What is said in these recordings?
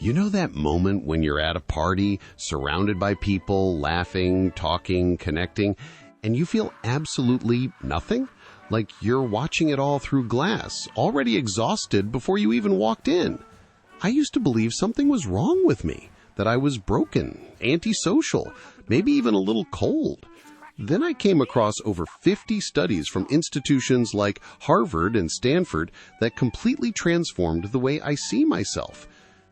You know that moment when you're at a party, surrounded by people, laughing, talking, connecting, and you feel absolutely nothing? Like you're watching it all through glass, already exhausted before you even walked in. I used to believe something was wrong with me, that I was broken, antisocial, maybe even a little cold. Then I came across over 50 studies from institutions like Harvard and Stanford that completely transformed the way I see myself.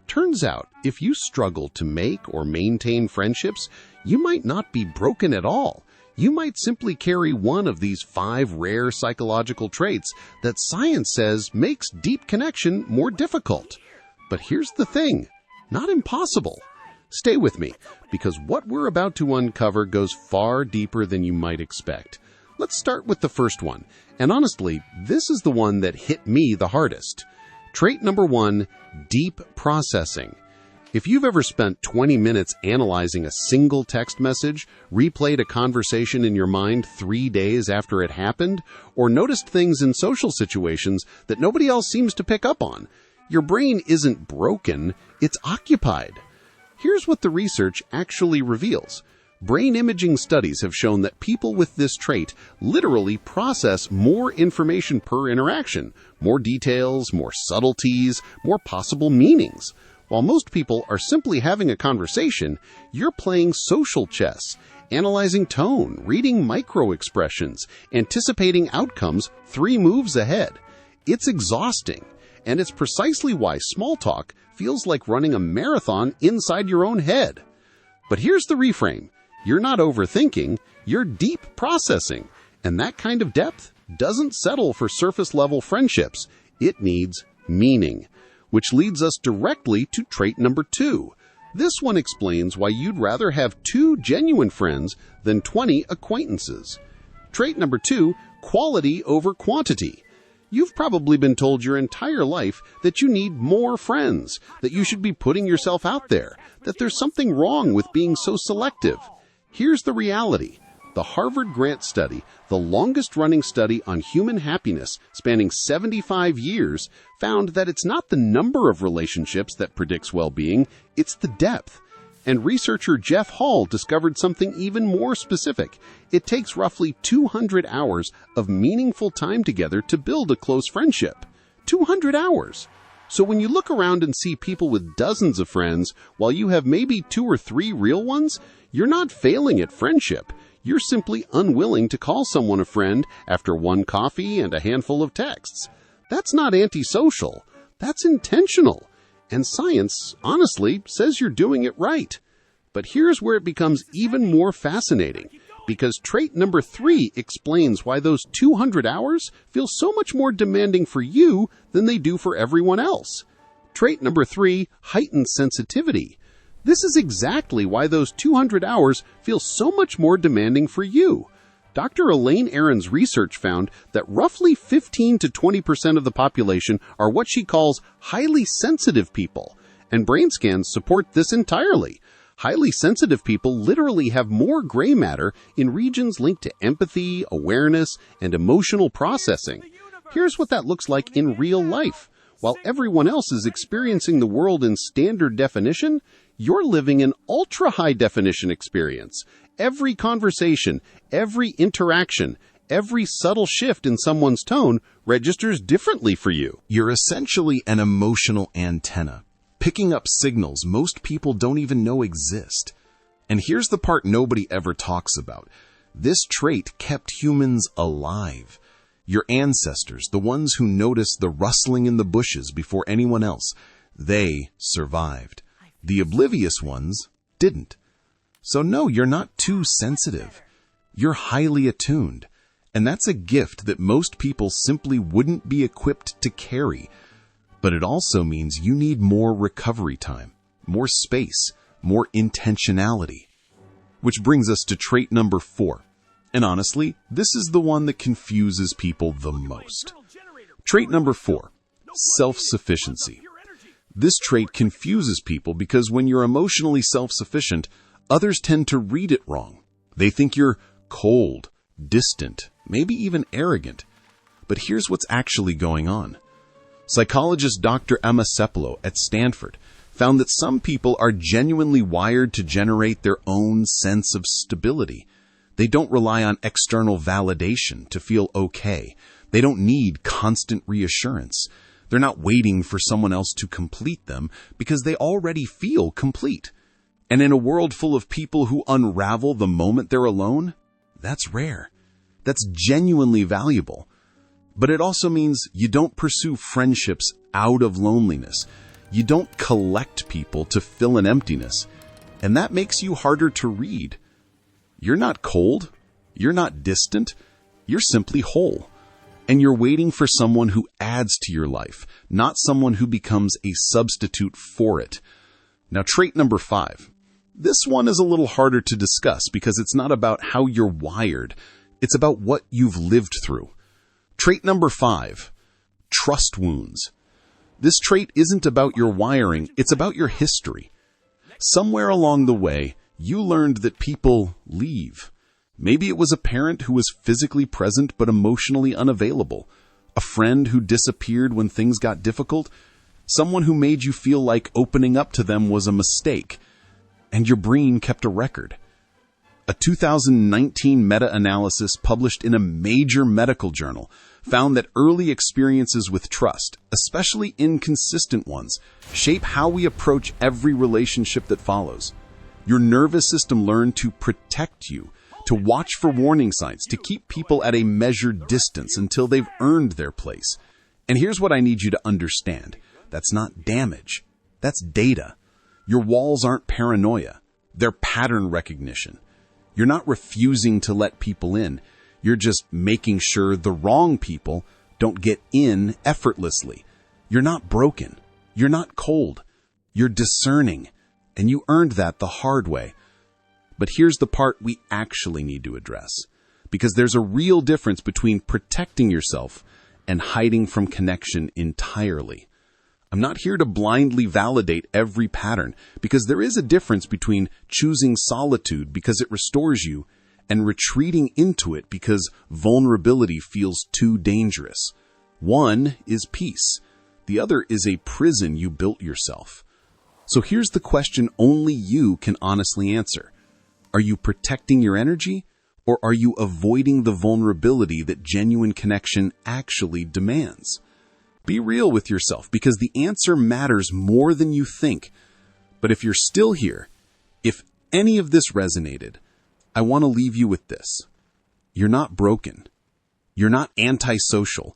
Turns out, if you struggle to make or maintain friendships, you might not be broken at all. You might simply carry one of these 5 rare psychological traits that science says makes deep connection more difficult. But here's the thing, not impossible. Stay with me, because what we're about to uncover goes far deeper than you might expect. Let's start with the first one, and honestly, this is the one that hit me the hardest. Trait number 1, deep processing. If you've ever spent 20 minutes analyzing a single text message, replayed a conversation in your mind 3 days after it happened, or noticed things in social situations that nobody else seems to pick up on, your brain isn't broken, it's occupied. Here's what the research actually reveals. Brain imaging studies have shown that people with this trait literally process more information per interaction, more details, more subtleties, more possible meanings. While most people are simply having a conversation, you're playing social chess, analyzing tone, reading micro-expressions, anticipating outcomes 3 moves ahead. It's exhausting, and it's precisely why small talk feels like running a marathon inside your own head. But here's the reframe. You're not overthinking, you're deep processing, and that kind of depth doesn't settle for surface-level friendships. It needs meaning, which leads us directly to trait number 2. This one explains why you'd rather have 2 genuine friends than 20 acquaintances. Trait number 2, quality over quantity. You've probably been told your entire life that you need more friends, that you should be putting yourself out there, that there's something wrong with being so selective. Here's the reality. The Harvard Grant study, the longest-running study on human happiness spanning 75 years, found that it's not the number of relationships that predicts well-being, it's the depth. And researcher Jeff Hall discovered something even more specific. It takes roughly 200 hours of meaningful time together to build a close friendship. 200 hours! So when you look around and see people with dozens of friends, while you have maybe 2 or 3 real ones, you're not failing at friendship. You're simply unwilling to call someone a friend after 1 coffee and a handful of texts. That's not antisocial. That's intentional. And science, honestly, says you're doing it right. But here's where it becomes even more fascinating, because trait number 3 explains why those 200 hours feel so much more demanding for you than they do for everyone else. Trait number 3, heightened sensitivity. This is exactly why those 200 hours feel so much more demanding for you. Dr. Elaine Aron's research found that roughly 15 to 20% of the population are what she calls highly sensitive people, and brain scans support this entirely. Highly sensitive people literally have more gray matter in regions linked to empathy, awareness, and emotional processing. Here's what that looks like in real life. While everyone else is experiencing the world in standard definition, you're living an ultra-high definition experience. Every conversation, every interaction, every subtle shift in someone's tone registers differently for you. You're essentially an emotional antenna, picking up signals most people don't even know exist. And here's the part nobody ever talks about. This trait kept humans alive. Your ancestors, the ones who noticed the rustling in the bushes before anyone else, they survived. The oblivious ones didn't. So no, you're not too sensitive. You're highly attuned. And that's a gift that most people simply wouldn't be equipped to carry. But it also means you need more recovery time, more space, more intentionality. Which brings us to trait number 4. And honestly, this is the one that confuses people the most. Trait number 4, self-sufficiency. This trait confuses people because when you're emotionally self-sufficient, others tend to read it wrong. They think you're cold, distant, maybe even arrogant. But here's what's actually going on. Psychologist Dr. Emma Cepolo at Stanford found that some people are genuinely wired to generate their own sense of stability. They don't rely on external validation to feel okay. They don't need constant reassurance. They're not waiting for someone else to complete them because they already feel complete. And in a world full of people who unravel the moment they're alone, that's rare. That's genuinely valuable. But it also means you don't pursue friendships out of loneliness. You don't collect people to fill an emptiness. And that makes you harder to read. You're not cold. You're not distant. You're simply whole. And you're waiting for someone who adds to your life, not someone who becomes a substitute for it. Now, trait number 5. This one is a little harder to discuss because it's not about how you're wired. It's about what you've lived through. Trait number 5, trust wounds. This trait isn't about your wiring, it's about your history. Somewhere along the way, you learned that people leave. Maybe it was a parent who was physically present but emotionally unavailable, a friend who disappeared when things got difficult, someone who made you feel like opening up to them was a mistake, and your brain kept a record. A 2019 meta-analysis published in a major medical journal found that early experiences with trust, especially inconsistent ones, shape how we approach every relationship that follows. Your nervous system learned to protect you, to watch for warning signs, to keep people at a measured distance until they've earned their place. And here's what I need you to understand. That's not damage. That's data. Your walls aren't paranoia. They're pattern recognition. You're not refusing to let people in. You're just making sure the wrong people don't get in effortlessly. You're not broken. You're not cold. You're discerning. And you earned that the hard way. But here's the part we actually need to address. Because there's a real difference between protecting yourself and hiding from connection entirely. I'm not here to blindly validate every pattern, because there is a difference between choosing solitude because it restores you and retreating into it because vulnerability feels too dangerous. One is peace. The other is a prison you built yourself. So here's the question only you can honestly answer. Are you protecting your energy, or are you avoiding the vulnerability that genuine connection actually demands? Be real with yourself, because the answer matters more than you think. But if you're still here, if any of this resonated, I want to leave you with this. You're not broken. You're not antisocial.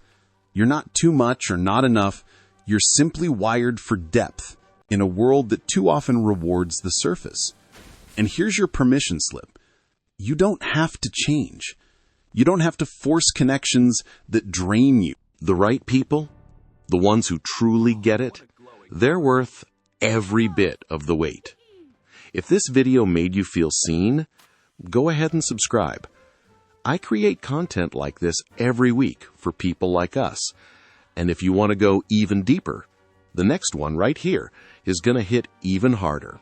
You're not too much or not enough. You're simply wired for depth in a world that too often rewards the surface. And here's your permission slip. You don't have to change. You don't have to force connections that drain you. The right people, the ones who truly get it, they're worth every bit of the wait. If this video made you feel seen, go ahead and subscribe. I create content like this every week for people like us. And if you want to go even deeper, the next one right here is going to hit even harder.